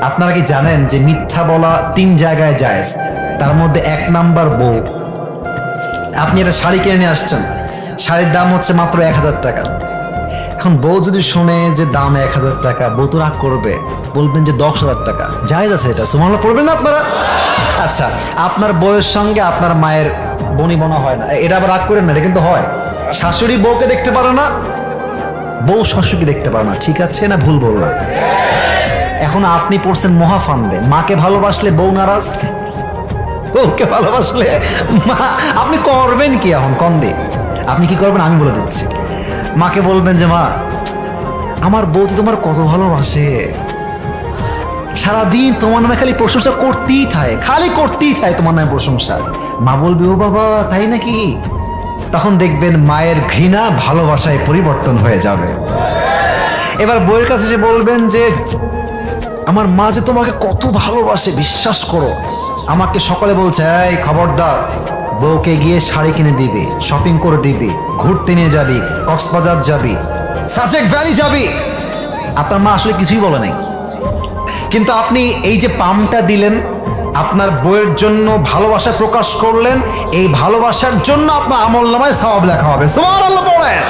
আপনারা কি জানেন যে মিথ্যা বলা 3 জায়গায় জায়েজ, তার মধ্যে 1 নাম্বার বউ। আপনি একটা শাড়ি কিনে নিয়ে আসছেন, শাড়ির দাম হচ্ছে মাত্র 1000 টাকা। এখন বউ যদি শুনে যে দাম 1000 টাকা, বউ তো রাগ করবে, বলবেন যে 10,000 টাকা। জায়েজ আছে এটা, সুবহানাল্লাহ পড়বেন না আপনারা? আচ্ছা, আপনার বউয়ের সঙ্গে আপনার মায়ের বনিবনা হয় না, এটা আবার রাগ করেন না, এটা কিন্তু হয়। শাশুড়ি বউকে দেখতে পারে না, বউ শাশুড়িকে দেখতে পারে না, ঠিক আছে না ভুল বললাম? এখন আপনি পড়ছেন মহাফান্দে, মাকে ভালোবাসলে বউ নারাজ, বউকে ভালোবাসলে মা, আপনি করবেন কি এখন কম দে? আপনি কি করবেন আমি বলে দিচ্ছি। মাকে বলবেন যে মা, আমার বউ তো তোমার কত ভালোবাসে, সারাদিন তোমার নামে খালি প্রশংসা করতেই থাকে, খালি করতেই থাকে তোমার নামে প্রশংসা। মা বলবে ও বাবা তাই নাকি? তখন দেখবেন মায়ের ঘৃণা ভালোবাসায় পরিবর্তন হয়ে যাবে। এবার বউয়ের কাছে যে বলবেন যে আমার মা যে তোমাকে কত ভালোবাসে, বিশ্বাস করো, আমাকে সকালে বলছে এই খবরদার, বউকে গিয়ে শাড়ি কিনে দিবি, শপিং করে দিবি, ঘুরতে নিয়ে যাবি, কক্সবাজার যাবি, সাজেক ভ্যালি যাবি। আপনার মা আসলে কিছুই বলে নাই, কিন্তু আপনি এই যে পামটা দিলেন, আপনার বউয়ের জন্য ভালোবাসা প্রকাশ করলেন, এই ভালোবাসার জন্য আপনার আমলনামায় সওয়াব লেখা হবে। সুবহানাল্লাহ পড়েন।